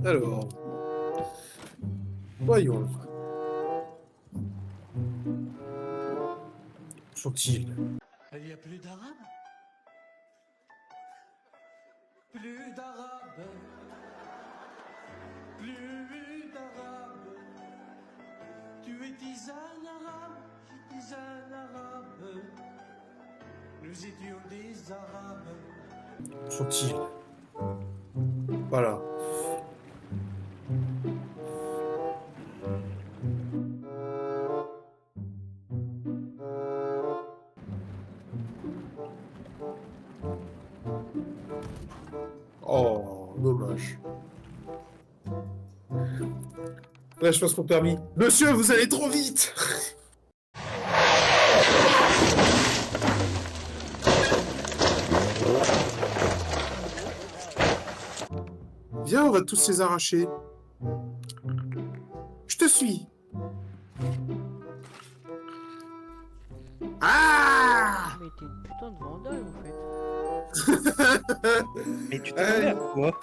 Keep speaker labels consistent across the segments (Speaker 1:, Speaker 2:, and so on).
Speaker 1: Alors, voyons. Sont-ils?
Speaker 2: Il n'y a plus d'arabe. Plus d'arabe. Plus d'arabe. Tu es un arabe, un arabe. Nous étions des arabes.
Speaker 1: Sont-ils? Voilà. Oh, dommage. Ouais, je passe mon permis. Monsieur, vous allez trop vite! Viens, on va tous les arracher. Je te suis. Ah!
Speaker 3: Mais t'es une putain de vandale en fait.
Speaker 4: Mais tu t'attendais à quoi?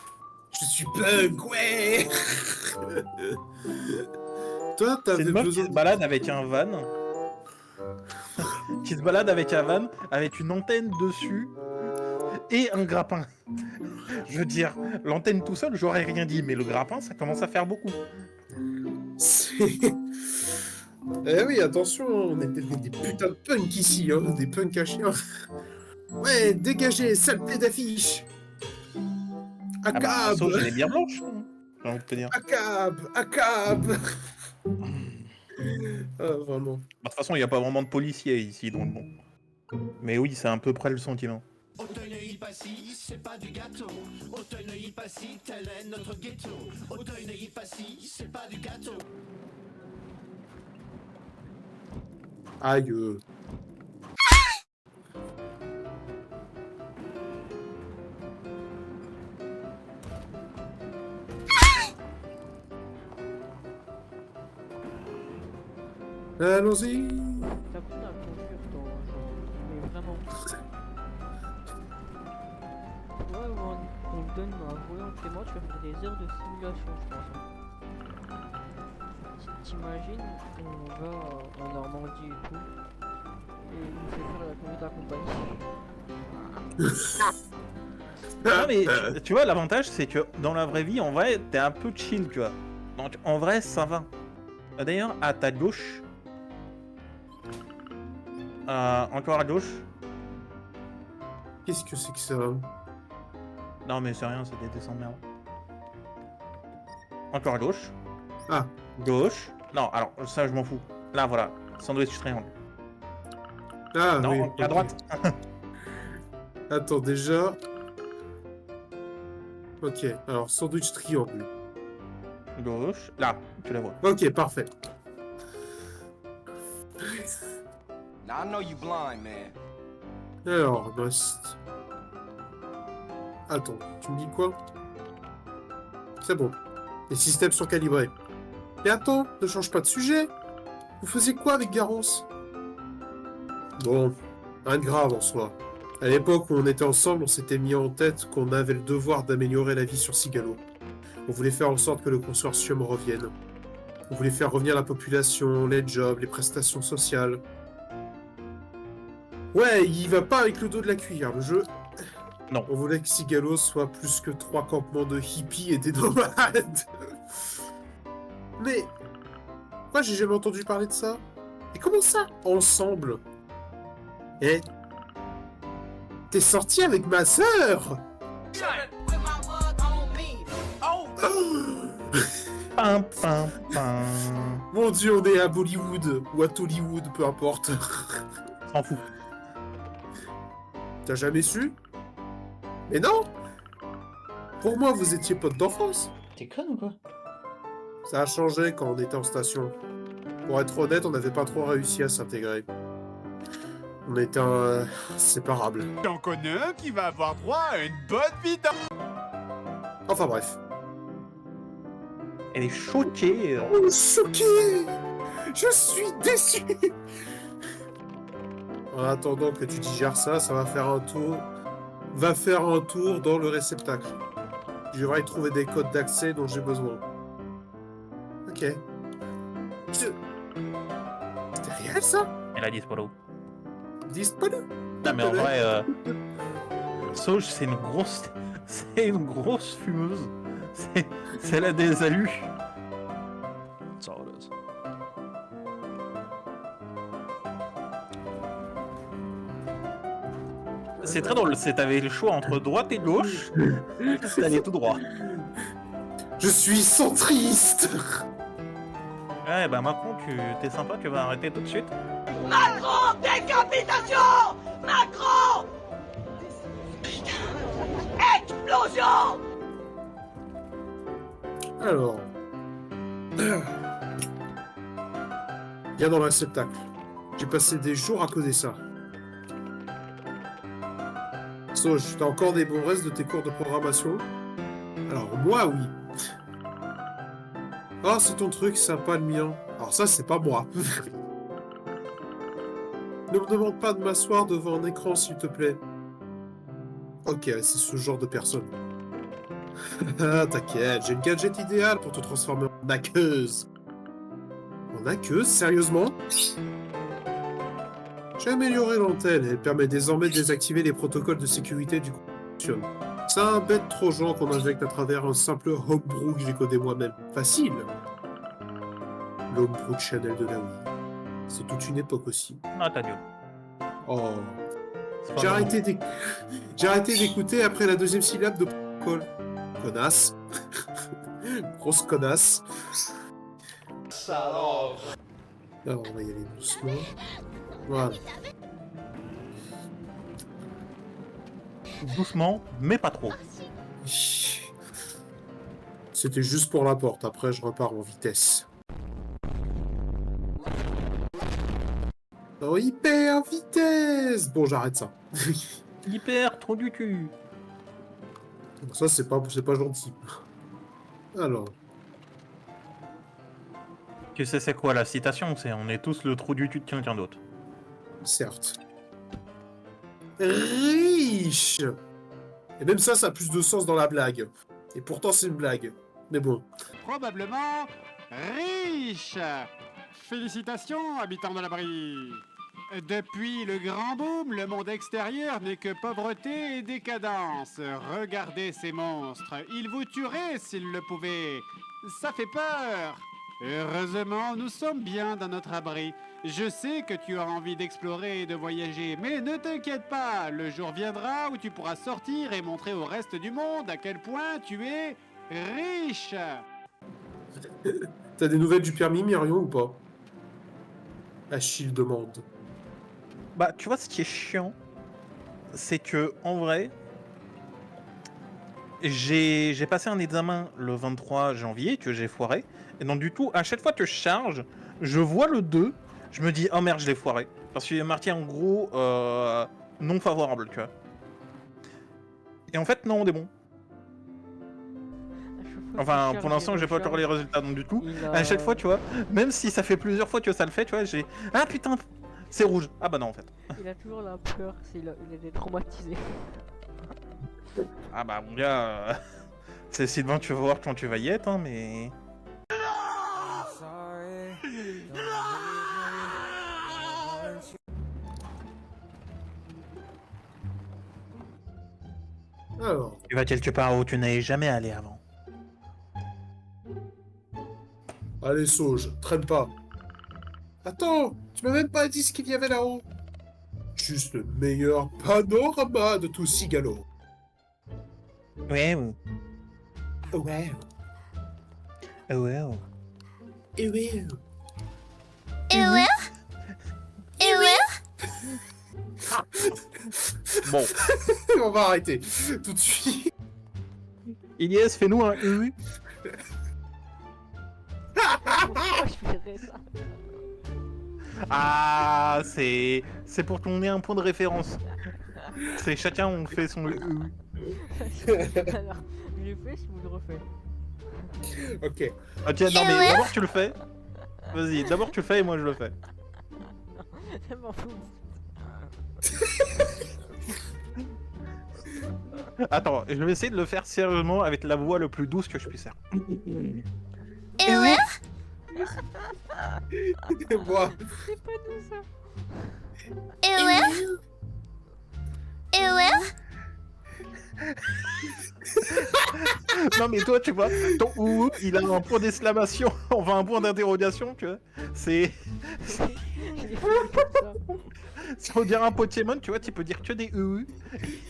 Speaker 1: Je suis punk, ouais! Toi,
Speaker 4: C'est
Speaker 1: t'avais
Speaker 4: une meuf qui
Speaker 1: besoin
Speaker 4: se balade avec un van. Qui se balade avec un van, avec une antenne dessus et un grappin. Je veux dire, l'antenne tout seul, j'aurais rien dit, mais le grappin, ça commence à faire beaucoup.
Speaker 1: C'est... Eh oui, attention, on est des putains de punks ici, hein, des punks à chiens. Ouais, dégagez, saleté d'affiche!
Speaker 4: Ah bah,
Speaker 1: Accab!
Speaker 4: sauf j'ai les bières blanches, j'ai envie de te dire.
Speaker 1: Accab! Accab! Ah, vraiment.
Speaker 4: Bah, de toute façon, il n'y a pas vraiment de policiers ici, donc bon. Mais oui, c'est à peu près le sentiment.
Speaker 2: Auteuil-Passy, c'est pas du gâteau. Auteuil-Passy, tel est notre ghetto. Auteuil-Passy, c'est pas du gâteau.
Speaker 1: Aïe. Allons-y.
Speaker 3: T'as pris la confiance toi, genre. Mais vraiment. Ouais, on te donne un volant de témoin, tu vas faire des heures de simulation, je pense. T'imagines, on va en Normandie et tout, et il nous fait faire la conduite accompagnée.
Speaker 4: Non mais tu vois, l'avantage c'est que dans la vraie vie, en vrai, t'es un peu chill, tu vois. Donc en vrai, ça va. D'ailleurs, à ta gauche, encore à gauche.
Speaker 1: Qu'est-ce que c'est que ça?
Speaker 4: Non mais c'est rien, c'est des dessins de merde. Encore à gauche.
Speaker 1: Ah.
Speaker 4: Gauche. Non, alors ça je m'en fous. Là voilà, sandwich triangle.
Speaker 1: Ah,
Speaker 4: Non,
Speaker 1: oui.
Speaker 4: à
Speaker 1: ok.
Speaker 4: droite.
Speaker 1: Attends, déjà... Ok, alors sandwich triangle.
Speaker 4: Gauche. Là, tu la vois.
Speaker 1: Ok, parfait.
Speaker 5: Now I know you blind, man.
Speaker 1: Alors, reste... Attends, tu me dis quoi? C'est bon. Les systèmes sont calibrés. Et attends, ne change pas de sujet. Vous faisiez quoi avec Garance? Bon, rien de grave en soi. À l'époque où on était ensemble, on s'était mis en tête qu'on avait le devoir d'améliorer la vie sur Cigalo. On voulait faire en sorte que le consortium revienne. On voulait faire revenir la population, les jobs, les prestations sociales. Ouais, il va pas avec le dos de la cuillère, le jeu.
Speaker 4: Non.
Speaker 1: On voulait que Cigalo soit plus que 3 campements de hippies et des nomades. Mais... Pourquoi j'ai jamais entendu parler de ça? Et comment ça, ensemble? Eh? T'es sorti avec ma sœur?
Speaker 4: Pam, pam, pam.
Speaker 1: Mon dieu, on est à Bollywood, ou à Tollywood, peu importe.
Speaker 4: S'en fout.
Speaker 1: T'as jamais su? Mais non! Pour moi, vous étiez potes d'enfance.
Speaker 4: T'es con ou quoi?
Speaker 1: Ça a changé quand on était en station. Pour être honnête, on n'avait pas trop réussi à s'intégrer. On était inséparables.
Speaker 6: J'en connais un qui va avoir droit à une bonne vie d'enfant.
Speaker 1: Enfin bref.
Speaker 4: Elle est choquée.
Speaker 1: Oh, choqué! Je suis déçu! En attendant que tu digères ça, ça va faire un tour... Va faire un tour dans le réceptacle. Je devrais trouver des codes d'accès dont j'ai besoin. Ok. C'était réel ça?
Speaker 4: Elle a disparu.
Speaker 1: Disponible?
Speaker 4: Non mais en vrai, Sauge c'est une grosse fumeuse. C'est elle a des alus.
Speaker 5: That's all it is.
Speaker 4: C'est très drôle, t'avais le choix entre droite et gauche. T'allais tout droit.
Speaker 1: Je suis centriste!
Speaker 4: Ouais bah maintenant t'es sympa, tu vas arrêter tout de suite.
Speaker 1: Alors. Viens dans le réceptacle. J'ai passé des jours à coder ça. Sauge, t'as encore des bons restes de tes cours de programmation? Alors, moi, oui. Ah, c'est ton truc, sympa le mien. Alors ça, c'est pas moi. Ne me demande pas de m'asseoir devant un écran, s'il te plaît. Ok, c'est ce genre de personne. Ah, t'inquiète, j'ai le gadget idéal pour te transformer en aqueuse. En aqueuse, sérieusement? J'ai amélioré l'antenne, elle permet désormais de désactiver les protocoles de sécurité du fonctionne. C'est un bête trojan qu'on injecte à travers un simple homebrew que j'ai codé moi-même. Facile! L'homebrew channel de la Wii. C'est toute une époque aussi.
Speaker 4: Ah t'as dit.
Speaker 1: Oh.
Speaker 4: C'est pas
Speaker 1: J'ai
Speaker 4: vraiment-
Speaker 1: arrêté d'écouter après la deuxième syllabe de protocole. Connasse. Grosse connasse. Alors, on va y aller doucement. Voilà.
Speaker 4: Doucement, mais pas trop.
Speaker 1: C'était juste pour la porte, après je repars en vitesse. En hyper vitesse! Bon, j'arrête ça.
Speaker 4: Hyper, trop du cul.
Speaker 1: Ça, c'est pas gentil. Alors,
Speaker 4: Tu sais c'est quoi la citation? C'est on est tous le trou du cul de quelqu'un d'autre.
Speaker 1: certes. Riche! Et même ça a plus de sens dans la blague. Et pourtant, c'est une blague. Mais bon.
Speaker 6: Probablement riche. Félicitations, habitants de l'abri. Depuis le grand boom, le monde extérieur n'est que pauvreté et décadence. Regardez ces monstres. Ils vous tueraient s'ils le pouvaient. Ça fait peur. Heureusement, nous sommes bien dans notre abri. Je sais que tu as envie d'explorer et de voyager, mais ne t'inquiète pas, le jour viendra où tu pourras sortir et montrer au reste du monde à quel point tu es riche.
Speaker 1: T'as des nouvelles du permis, Myrion, ou pas? Achille demande.
Speaker 4: Bah tu vois ce qui est chiant, c'est que en vrai, j'ai passé un examen le 23 janvier que j'ai foiré. Et donc du coup, à chaque fois que je charge, je vois le 2, je me dis oh merde je l'ai foiré. Parce qu'il est marqué en gros non favorable, tu vois. Et en fait non, on est bon. Enfin pour l'instant j'ai pas encore les résultats, donc du coup, à chaque fois tu vois, même si ça fait plusieurs fois que ça le fait, tu vois, j'ai ah putain c'est rouge. Ah bah non en fait.
Speaker 3: Il a toujours la peur, il est traumatisé.
Speaker 4: Ah bah mon gars, c'est Sylvain, tu vas voir quand tu vas y être, hein, mais...
Speaker 1: Alors,
Speaker 4: Tu vas quelque part où tu n'es jamais allé avant.
Speaker 1: allez, Sauge, traîne pas. Attends, tu m'as même pas dit ce qu'il y avait là-haut. Juste le meilleur panorama de tout Cigalo.
Speaker 4: Ouais, ouais.
Speaker 1: Ouais,
Speaker 4: Ouais.
Speaker 1: ouais.
Speaker 4: Bon,
Speaker 1: On va arrêter tout de suite.
Speaker 4: Ilias, fais-nous un U.
Speaker 3: Pourquoi je ferais ça?
Speaker 4: Ah, c'est pour qu'on ait un point de référence. C'est chacun on fait son U.
Speaker 3: Alors, je l'ai fait si vous le refaites.
Speaker 1: Ok.
Speaker 4: Ok, non mais d'abord tu le fais. Vas-y, d'abord tu le fais et moi je le fais.
Speaker 3: Je m'en fous.
Speaker 4: Attends, je vais essayer de le faire sérieusement avec la voix le plus douce que je puisse faire.
Speaker 1: Et moi,
Speaker 3: C'est pas nous ça.
Speaker 4: Non mais toi tu vois, ton ouh, il a un point d'exclamation, enfin un point d'interrogation, tu vois. C'est...
Speaker 3: Il est fait comme ça.
Speaker 4: Si on dirait un Pokémon, tu vois, tu peux dire que des ouh,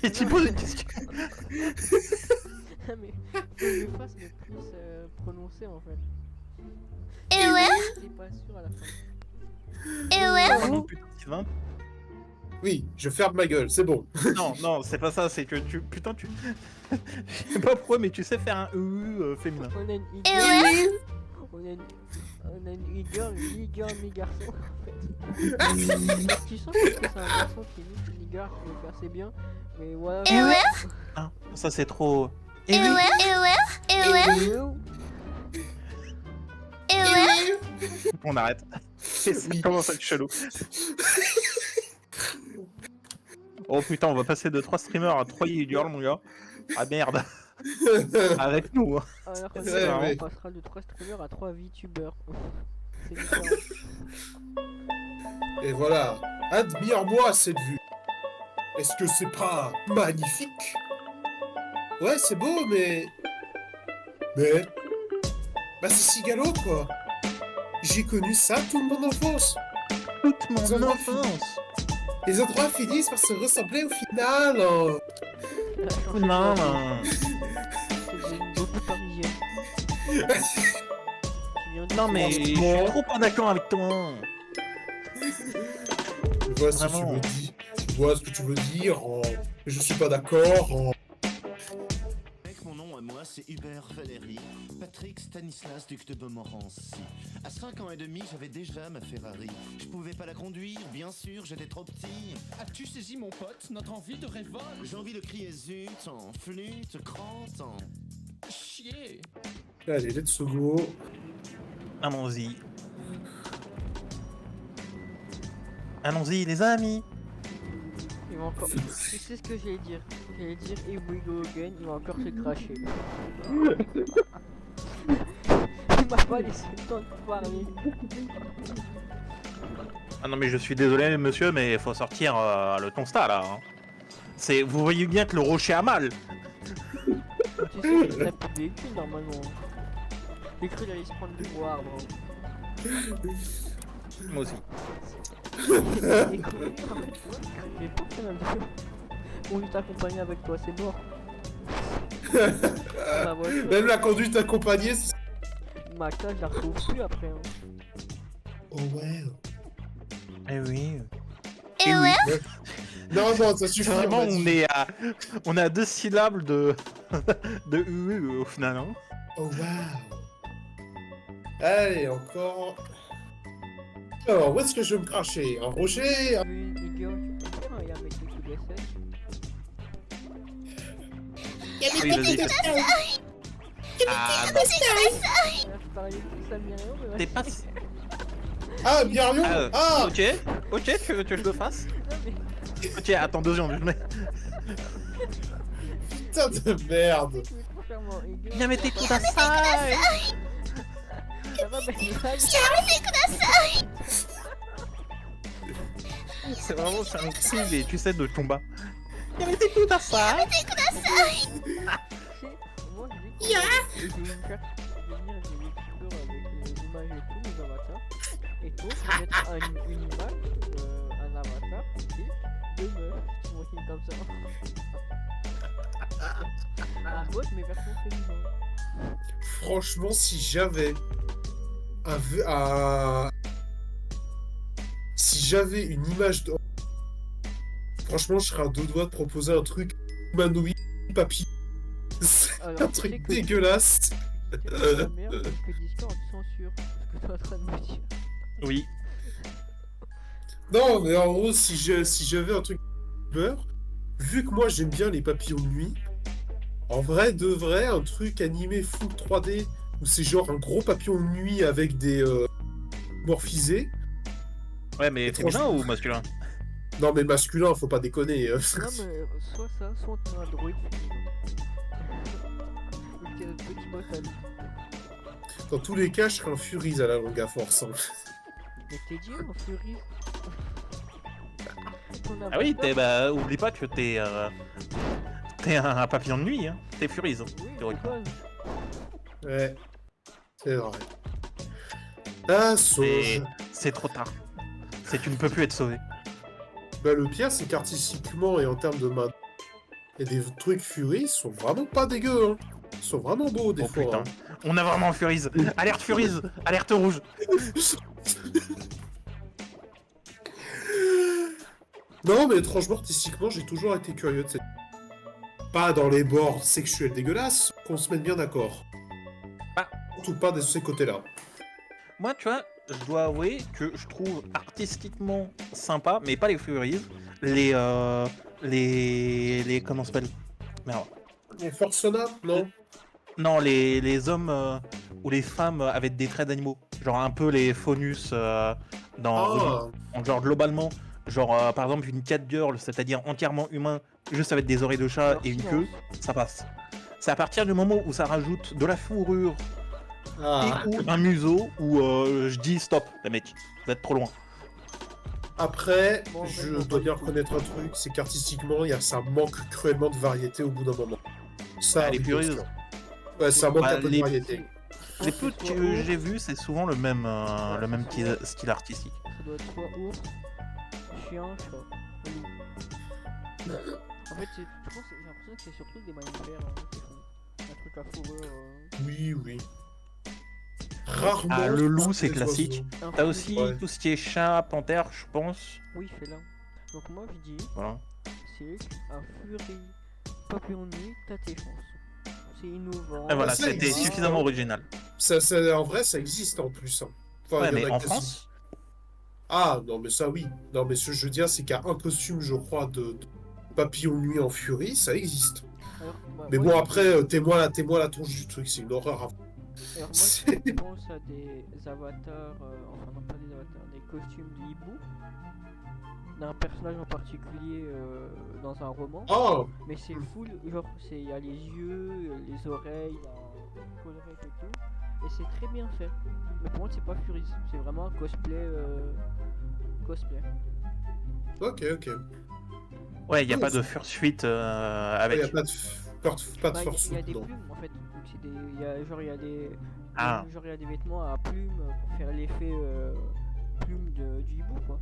Speaker 4: et tu poses une question.
Speaker 3: Ah, mais faut que je le fasse le plus prononcé en fait. J'étais pas sûr à la fin.
Speaker 4: Oh, putain, Sylvain.
Speaker 1: oui, je ferme ma gueule, c'est bon.
Speaker 4: Non, non, c'est pas ça, c'est que tu... Putain, tu... Je sais pas pourquoi, mais tu sais faire un féminin.
Speaker 3: On a une Igor. On a une Igor, mi-garçon en fait. Tu sens que c'est un garçon qui imite une Igor qui le fait assez bien. Mais voilà.
Speaker 4: Ah, ça c'est trop... On arrête. Ça commence à être chelou. Oh putain, on va passer de 3 streamers à 3 girls, mon gars. Ah merde. Avec nous. Hein.
Speaker 3: Alors que
Speaker 1: Ouais,
Speaker 3: on
Speaker 1: ouais.
Speaker 3: passera de 3 streamers à 3 VTubers. C'est différent.
Speaker 1: Et voilà, admire-moi cette vue. Est-ce que c'est pas magnifique? Ouais, c'est beau, mais... Bah c'est Cigalo, quoi. J'ai connu ça toute mon enfance.
Speaker 4: Toute mon
Speaker 1: Ça va,
Speaker 4: enfance.
Speaker 1: Les endroits finissent par se ressembler au final. Hein.
Speaker 4: Non, non.
Speaker 3: C'est devenu beaucoup parisien. Tu viens de
Speaker 4: Non mais je suis
Speaker 1: Franchement.
Speaker 4: trop pas d'accord avec toi.
Speaker 1: Je vois ce que tu
Speaker 4: Vraiment.
Speaker 1: veux dire. Je vois ce que tu veux dire. Oh. Mais je suis pas d'accord. Oh.
Speaker 2: Mec, mon nom à moi, c'est Hubert Valéry, Patrick Stanislas, duc de Montmorency. À 5 ans et demi, j'avais déjà ma Ferrari. Je pouvais pas la conduire, bien sûr, j'étais trop petit.
Speaker 7: As-tu saisi, mon pote, notre envie de révolte?
Speaker 2: J'ai envie de crier zut, en flûte, crante, en...
Speaker 7: Chier!
Speaker 1: Allez, let's go.
Speaker 4: Allons-y. Allons-y les amis.
Speaker 3: Il va encore. Tu sais ce que j'allais dire? J'allais dire Here we go again, il va encore se cracher. Il m'a pas laissé le temps de parler.
Speaker 4: Ah non mais je suis désolé monsieur, mais il faut sortir le constat là. Hein. C'est, vous voyez bien que le rocher a mal.
Speaker 3: Tu sais qu'il serait plus de véhicule normalement. J'ai cru qu'il allait se prendre du bois, bro.
Speaker 4: Moi aussi.
Speaker 3: Écoute, j'ai pas fait la vidéo. On juste accompagné avec toi, c'est mort. Ma voiture,
Speaker 1: Même la conduite accompagnée. c'est-
Speaker 3: ma cage, je la retrouve plus après. Hein.
Speaker 1: Oh ouais.
Speaker 4: Eh oui.
Speaker 1: Non, non, ça suffit.
Speaker 4: Vraiment,
Speaker 1: vas-y.
Speaker 4: on est à 2 syllabes de de au final. Hein.
Speaker 1: Oh wow. Allez, encore. Alors, où est-ce que je vais me cracher? Un rocher? Un-
Speaker 3: Igor, tu peux faire un Yamete Kudasai?
Speaker 4: Oui, vas-y. Ah,
Speaker 3: Je parlais de ça, Myriam, mais
Speaker 4: t'es pas...
Speaker 1: Ah, Myrion!
Speaker 4: Ah,
Speaker 1: Ah!
Speaker 4: ok, tu veux que je le fasse?
Speaker 3: non, mais
Speaker 4: Ok, attends 2 secondes, je mets...
Speaker 1: Putain de merde!
Speaker 3: tu veux trop faire mon Igor.
Speaker 4: Yamete Kudasai.
Speaker 3: Ça va, ben,
Speaker 4: C'est vraiment, c'est un cri, et tu sais, de combat. Yamete Kudasai.
Speaker 3: moi, je dis que j'ai une carte pour devenir des youtubeurs avec les images et tout, les avatars. Et toi, tu vas mettre une image, un avatar, et deux meufs qui vont finir comme ça. En bot, mais version féminin.
Speaker 1: Franchement, si j'avais un... Si j'avais une image de... Franchement, je serais à 2 doigts de proposer un truc humanoïde papy. C'est
Speaker 3: Alors,
Speaker 1: un
Speaker 3: tu sais
Speaker 1: truc
Speaker 3: que-
Speaker 1: dégueulasse.
Speaker 3: Tu dis que c'est la merde parce que Discord censure ce que tu es en train de me dire.
Speaker 4: Oui.
Speaker 1: Non, mais en gros, si j'avais un truc beurre, vu que moi j'aime bien les papillons de nuit, en vrai, de vrai, un truc animé full 3D, où c'est genre un gros papillon de nuit avec des morphisés.
Speaker 4: Ouais, mais féminin ou masculin?
Speaker 1: Non, mais masculin, faut pas déconner.
Speaker 3: Non, mais soit ça, soit on tient un droïde féminin. Donc, il y a notre petit bot à lui.
Speaker 1: Dans tous les cas, je serais un Furies à la longue à force. Hein.
Speaker 3: Mais t'es dit, on Fury.
Speaker 4: Ah oui, bah, oublie pas que t'es un papillon de nuit, hein. T'es Furies.
Speaker 3: Oui,
Speaker 4: théoriquement.
Speaker 1: Ouais, c'est vrai. Ah, sauge.
Speaker 4: C'est trop tard. Tu ne peux plus être sauvé.
Speaker 1: Bah, le pire, c'est qu'artistiquement et en termes de main, et des trucs Furies sont vraiment pas dégueux. Hein. Ils sont vraiment beaux, des
Speaker 4: Oh
Speaker 1: fois.
Speaker 4: putain.
Speaker 1: Hein.
Speaker 4: On a vraiment Furies. Alerte Furies. Alerte rouge.
Speaker 1: Non, mais étrangement, artistiquement, j'ai toujours été curieux de cette... Pas dans les bords sexuels dégueulasses, qu'on se mette bien d'accord.
Speaker 4: Ah.
Speaker 1: Surtout pas de ces côtés-là.
Speaker 4: Moi, tu vois, je dois avouer que je trouve artistiquement sympa, mais pas les Furies, les comment ça s'appelle? Merde.
Speaker 1: Les Forcena, non?
Speaker 4: Non, les hommes ou les femmes avec des traits d'animaux. Genre un peu les Faunus dans...
Speaker 1: Ah,
Speaker 4: Genre globalement, genre par exemple une cat girl, c'est-à-dire entièrement humain, juste avec des oreilles de chat
Speaker 3: Alors,
Speaker 4: et une
Speaker 3: silence.
Speaker 4: queue, ça passe. C'est à partir du moment où ça rajoute de la fourrure
Speaker 1: ah.
Speaker 4: et ou un museau où je dis stop, les mecs, vous êtes trop loin.
Speaker 1: Après,
Speaker 3: Bon,
Speaker 1: je
Speaker 3: bon,
Speaker 1: dois
Speaker 3: bon,
Speaker 1: bien
Speaker 3: bon.
Speaker 1: reconnaître un truc, c'est qu'artistiquement, ça manque cruellement de variété au bout d'un moment. Ça,
Speaker 4: Ah, les
Speaker 1: oui,
Speaker 4: Furies.
Speaker 1: bien sûr. Ouais, ça manque
Speaker 4: Bah,
Speaker 1: un peu de
Speaker 4: les-
Speaker 1: variété.
Speaker 4: Les peu que j'ai vus, c'est souvent le même style artistique.
Speaker 3: Ça doit être soit ours, chien, chat. Loup. En fait, je pense, j'ai l'impression que c'est surtout des mammifères qui font un truc à fourrure.
Speaker 1: Oui, oui. Rarement.
Speaker 4: Ah, le
Speaker 1: je
Speaker 4: loup,
Speaker 1: pense
Speaker 4: c'est
Speaker 1: des
Speaker 4: classique.
Speaker 1: oiseaux.
Speaker 3: Un
Speaker 4: T'as
Speaker 3: fou-
Speaker 4: aussi
Speaker 1: Ouais.
Speaker 4: tout ce qui est chat, panthère, je pense.
Speaker 3: Oui, fais là. Donc moi je dis,
Speaker 4: Voilà.
Speaker 3: c'est un furie papillon de nuit, t'as tes chances. C'est innovant.
Speaker 4: Et voilà,
Speaker 1: ça
Speaker 4: c'était
Speaker 1: existe,
Speaker 4: suffisamment
Speaker 1: hein.
Speaker 4: original.
Speaker 1: En vrai, ça existe en plus. Hein. Enfin,
Speaker 4: Ouais,
Speaker 1: il y en
Speaker 4: mais
Speaker 1: a
Speaker 4: en
Speaker 1: quasi-
Speaker 4: France,
Speaker 1: Ah, non, mais ça, oui. Non, mais ce que je veux dire, c'est qu'il y a un costume, je crois, de papillon de nuit en furie, ça existe.
Speaker 3: Alors, bah,
Speaker 1: Mais
Speaker 3: moi,
Speaker 1: bon, après, t'es-moi la tronche du truc, c'est une horreur.
Speaker 3: alors moi
Speaker 1: c'est-
Speaker 3: je pense à des avatars, enfin non pas des avatars, des costumes de hibou. D'un personnage en particulier dans un roman.
Speaker 1: Oh,
Speaker 3: Mais c'est full, genre, il y a les yeux, les oreilles, la collerette et tout. Et c'est très bien fait. Mais pour moi, c'est pas Furies, c'est vraiment un cosplay. Cosplay.
Speaker 1: ok, ok.
Speaker 4: ouais, il y a
Speaker 1: Oh,
Speaker 4: pas de fursuite
Speaker 1: Il
Speaker 4: avec.
Speaker 1: n'y a pas de
Speaker 3: Bah,
Speaker 1: force
Speaker 3: il y a des
Speaker 1: dedans.
Speaker 3: plumes en fait. Donc c'est des, il y a des,
Speaker 4: Ah.
Speaker 3: genre il y a des vêtements à plumes pour faire l'effet plume du hibou quoi.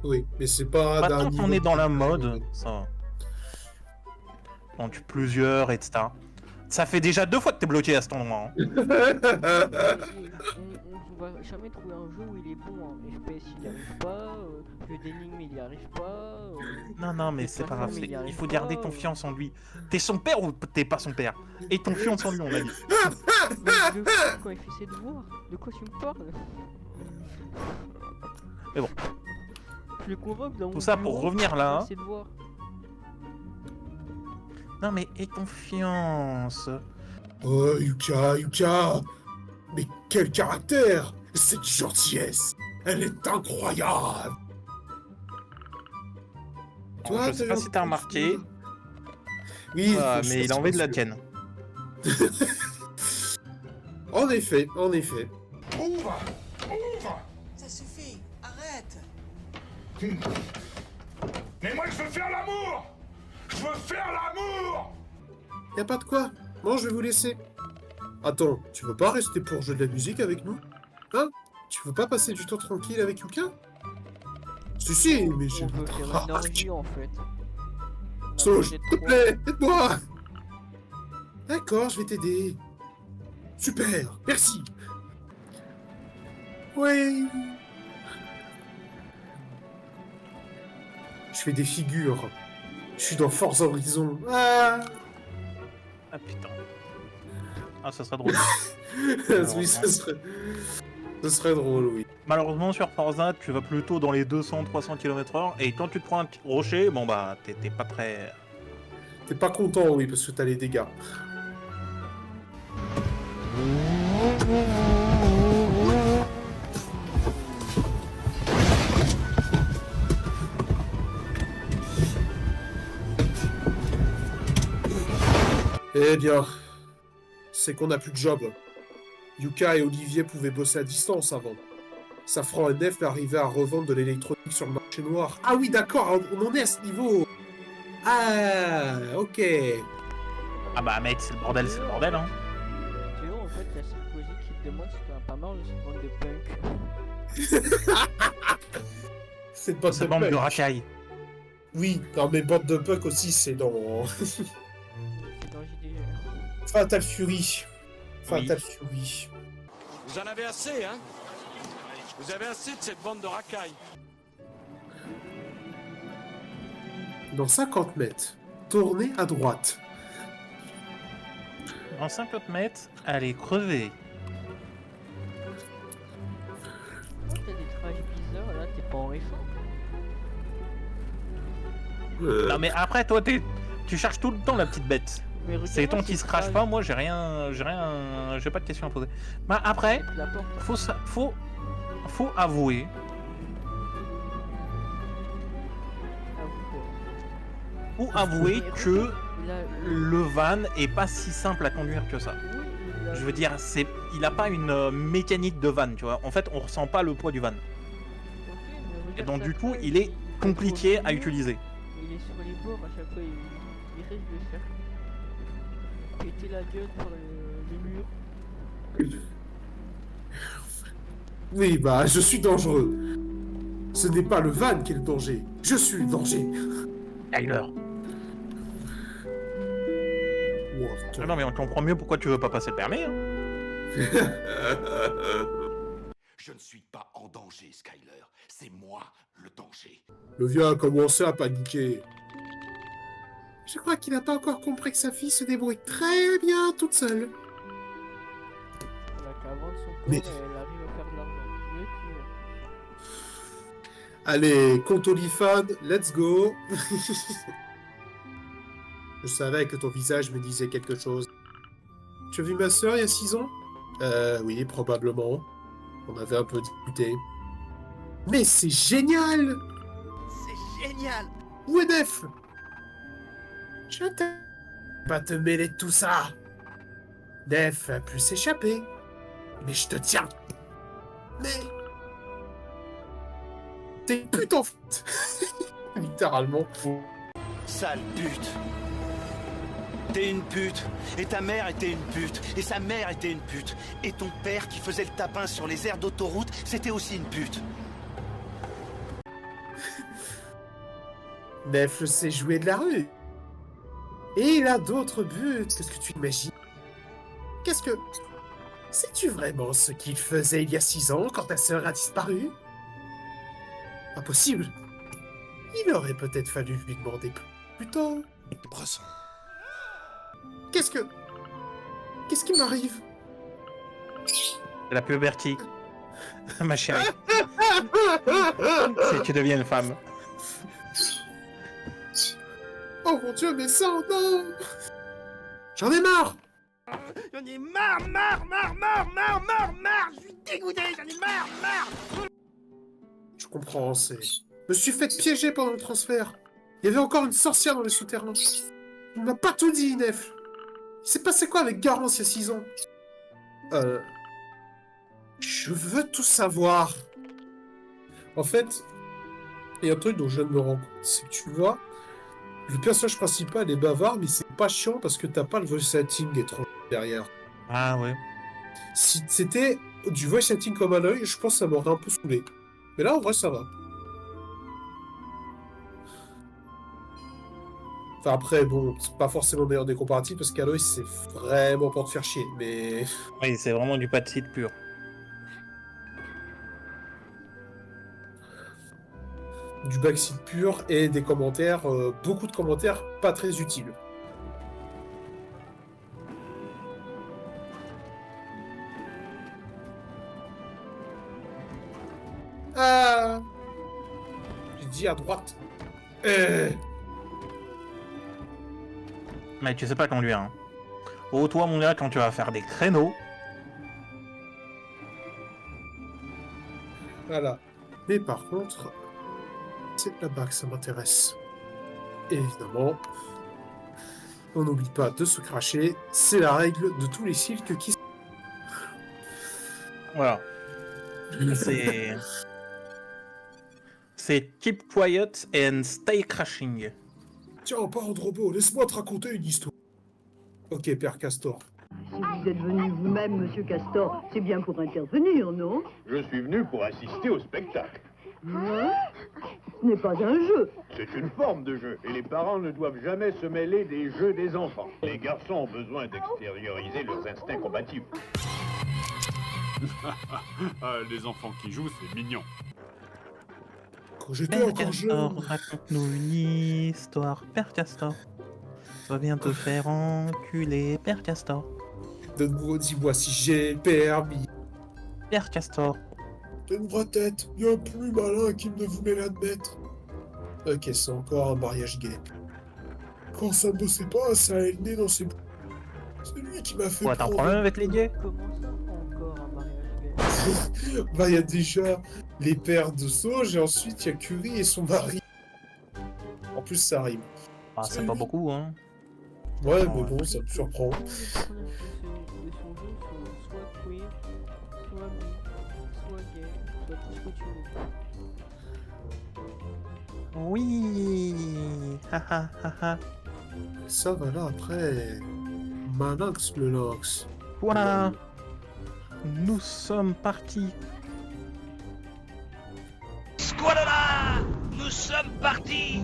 Speaker 1: Oui, mais c'est pas
Speaker 4: Pas
Speaker 1: d'un
Speaker 4: tant qu'on
Speaker 1: niveau
Speaker 4: est dans la
Speaker 1: de-
Speaker 4: mode, ça va. Donc plusieurs, etc. Ça fait déjà 2 fois que t'es bloqué à cet endroit. Hein.
Speaker 3: Et on va jamais trouver un jeu où il est bon. Hein. FPS il y arrive pas, jeu d'énigmes il y arrive pas.
Speaker 4: Non, mais
Speaker 3: Les
Speaker 4: c'est pas grave.
Speaker 3: plateformes, il y
Speaker 4: Il
Speaker 3: arrive
Speaker 4: faut garder
Speaker 3: pas,
Speaker 4: confiance en lui. T'es son père ou t'es pas son père? Et confiance en lui, on a dit.
Speaker 3: Mais le fou, quand il fait ses devoirs, de quoi tu me parles?
Speaker 4: Mais bon.
Speaker 3: Je le convoque dans mon
Speaker 4: Tout ça pour
Speaker 3: bureau,
Speaker 4: revenir
Speaker 3: il
Speaker 4: là.
Speaker 3: fait ses devoirs.
Speaker 4: Non, mais aie confiance.
Speaker 1: Oh, Yuka! Mais quel caractère! Cette gentillesse! Elle est incroyable!
Speaker 4: Alors, je sais pas si t'as remarqué,
Speaker 1: Oui,
Speaker 4: mais il a envie de la tienne.
Speaker 1: En effet, en effet.
Speaker 8: Ouvre! Ouvre! Ça suffit, arrête! Mais moi je veux faire l'amour! Je veux faire l'amour!
Speaker 1: Y a pas de quoi. Bon, je vais vous laisser. Attends, tu veux pas rester pour jouer de la musique avec nous? Hein? Tu veux pas passer du temps tranquille avec Yuka? Si, mais j'ai
Speaker 3: On veut faire une orgie en fait. On a
Speaker 1: Sauge,
Speaker 3: mangé
Speaker 1: s'il te
Speaker 3: trois.
Speaker 1: plaît, aide-moi! D'accord, je vais t'aider. Super, merci. Oui. Je fais des figures. Je suis dans Forza Horizon. Ah,
Speaker 4: Ah putain. Ah, ça serait drôle.
Speaker 1: oui, ce serait drôle, oui.
Speaker 4: Malheureusement, sur Forza, tu vas plutôt dans les 200-300 km/h. Et quand tu te prends un petit rocher, bon bah, t'es pas très.
Speaker 1: T'es pas content, oui, parce que t'as les dégâts. Eh bien, c'est qu'on n'a plus de job. Yuka et Olivier pouvaient bosser à distance avant. Safran et Nef arrivaient à revendre de l'électronique sur le marché noir. Ah oui, d'accord, on en est à ce niveau. Ah, ok.
Speaker 4: Ah bah mec, c'est le bordel, hein.
Speaker 3: Tu vois, en fait, il y a Sarkozy qui te demande si t'en as pas marre de cette bande de punk.
Speaker 1: C'est pas
Speaker 4: Cette bande de racailles.
Speaker 1: Oui, non mais bande de punk aussi, c'est dans...
Speaker 3: C'est dans JDG.
Speaker 1: Fatal Fury.
Speaker 4: Oui.
Speaker 1: Fatal Fury.
Speaker 8: Vous en avez assez, hein? Vous avez assez de cette bande de racailles.
Speaker 1: Dans 50 mètres, tournez à droite.
Speaker 4: En 50 mètres, allez crever.
Speaker 3: Quand t'as des trajes bizarres, là, t'es pas en F1.
Speaker 4: Non mais après, toi, tu cherches tout le temps la petite bête.
Speaker 3: Mais regarde,
Speaker 4: C'est ton qui
Speaker 3: c'est
Speaker 4: se crache
Speaker 3: traje.
Speaker 4: pas, moi j'ai pas de questions à poser. Bah après,
Speaker 3: La porte.
Speaker 4: faut avouer,
Speaker 3: Ah, vous, quoi.
Speaker 4: que
Speaker 3: Il a-
Speaker 4: le van est pas si simple à conduire que ça.
Speaker 3: Oui, il a-
Speaker 4: Je veux dire, il a pas une mécanique de van, tu vois. En fait, on ressent pas le poids du van.
Speaker 3: Ok, mais
Speaker 4: Et
Speaker 3: regarde
Speaker 4: donc
Speaker 3: sa
Speaker 4: du coup,
Speaker 3: traje,
Speaker 4: il est compliqué à
Speaker 3: contourne.
Speaker 4: utiliser.
Speaker 3: Il est sur les bords à chaque fois, il risque de faire péter la gueule par les murs.
Speaker 1: Oui, bah, je suis dangereux. Ce n'est pas le van qui est le danger. Je suis le danger.
Speaker 4: Tyler.
Speaker 1: What?
Speaker 4: Ah non mais on comprend mieux pourquoi tu veux pas passer le permis. Hein.
Speaker 8: Je ne suis pas en danger, Skyler. C'est moi le danger.
Speaker 1: Le vieux a commencé à paniquer. Je crois qu'il n'a pas encore compris que sa fille se débrouille très bien toute seule.
Speaker 3: Elle a qu'à vendre son corps
Speaker 1: Mais-
Speaker 3: et elle arrive à faire de l'argent. Mieux que nous.
Speaker 1: Allez, compte OnlyFans, let's go. Je savais que ton visage me disait quelque chose. Tu as vu ma sœur il y a 6 ans? Oui, probablement. On avait un peu discuté. Mais c'est génial!
Speaker 9: C'est génial!
Speaker 1: Où est Nef? Je t'aime. Pas te mêler de tout ça. Nef a pu s'échapper. Mais je te tiens. Mais... T'es une pute en fait. Littéralement.
Speaker 2: Sale pute. T'es une pute, et ta mère était une pute, et sa mère était une pute, et ton père qui faisait le tapin sur les aires d'autoroute, c'était aussi une pute.
Speaker 1: Nef sait jouer de la rue. Et il a d'autres buts que ce que tu imagines. Qu'est-ce que... Sais-tu vraiment ce qu'il faisait il y a 6 ans quand ta sœur a disparu? Impossible. Il aurait peut-être fallu lui demander plus tôt.
Speaker 8: Bresson.
Speaker 1: Qu'est-ce qui m'arrive?
Speaker 4: C'est la puberté. Ma chérie. Si tu deviens une femme.
Speaker 1: Oh mon dieu, mais ça, non! J'en ai marre!
Speaker 9: J'en ai marre! Je suis dégoûté, j'en ai marre!
Speaker 1: Je comprends, c'est... Je me suis fait piéger pendant le transfert. Il y avait encore une sorcière dans les souterrains. Il m'a pas tout dit, Nef. Il s'est passé quoi avec Garance il y a 6 ans? Je veux tout savoir. En fait, il y a un truc dont je viens de me rendre compte, c'est que tu vois, le personnage principal est bavard, mais c'est pas chiant parce que t'as pas le voice acting étranger derrière.
Speaker 4: Ah ouais.
Speaker 1: Si c'était du voice acting comme à l'œil, je pense que ça m'aurait un peu saoulé. Mais là, en vrai, ça va. Enfin, après, bon, c'est pas forcément le meilleur des comparatifs parce qu'Aloy, c'est vraiment pour te faire chier, mais...
Speaker 4: Oui, c'est vraiment du pas de site pur.
Speaker 1: du backseat pur et des commentaires, beaucoup de commentaires pas très utiles. Ah, j'ai dit à droite.
Speaker 4: Mais tu sais pas conduire. Hein. Oh, toi, mon gars, quand tu vas faire des créneaux.
Speaker 1: Voilà. Mais par contre, c'est là-bas que ça m'intéresse. Évidemment. On n'oublie pas de se cracher, c'est la règle de tous les silks qui...
Speaker 4: Voilà. C'est keep quiet and stay crashing.
Speaker 1: Tiens, parle de robot, laisse-moi te raconter une histoire. Ok, Père Castor.
Speaker 10: Si vous êtes venu vous-même, Monsieur Castor, c'est bien pour intervenir, non?
Speaker 11: Je suis venu pour assister au spectacle.
Speaker 10: Hein? Ce n'est pas un jeu.
Speaker 11: C'est une forme de jeu, et les parents ne doivent jamais se mêler des jeux des enfants. Les garçons ont besoin d'extérioriser leurs instincts combatifs.
Speaker 6: Les enfants qui jouent, c'est mignon.
Speaker 1: Quand j'étais
Speaker 4: Père
Speaker 1: encore
Speaker 4: Castor,
Speaker 1: jeune...
Speaker 4: raconte-nous une histoire. Père Castor, va bien te faire enculer. Père Castor.
Speaker 1: Dis-moi si j'ai le permis.
Speaker 4: Père Castor.
Speaker 1: T'as une vraie tête, y a un plus malin qui ne vous met l'admettre. Ok, c'est encore un mariage gay. Quand ça ne bossait pas, ça a le nez dans ses bouts. C'est lui qui m'a fait
Speaker 4: Ouais, t'as un
Speaker 1: prendre-
Speaker 4: problème avec les gays?
Speaker 3: Comment ça, encore un mariage gay?
Speaker 1: Bah, il y a déjà les pères de Sauge, et ensuite il y a Curie et son mari. En plus, ça rime.
Speaker 4: Ah, c'est pas beaucoup, hein.
Speaker 1: Ouais,
Speaker 4: Non,
Speaker 1: mais
Speaker 4: ouais.
Speaker 1: bon, ça me surprend.
Speaker 3: Tous les personnages de son jeu sont soit queer, soit bi, soit gay, soit tout ce que tu veux.
Speaker 4: Oui. Haha, haha.
Speaker 1: Ça va là après. Manox le Lox.
Speaker 4: Voilà. Nous sommes partis.
Speaker 9: Squalala! Nous sommes partis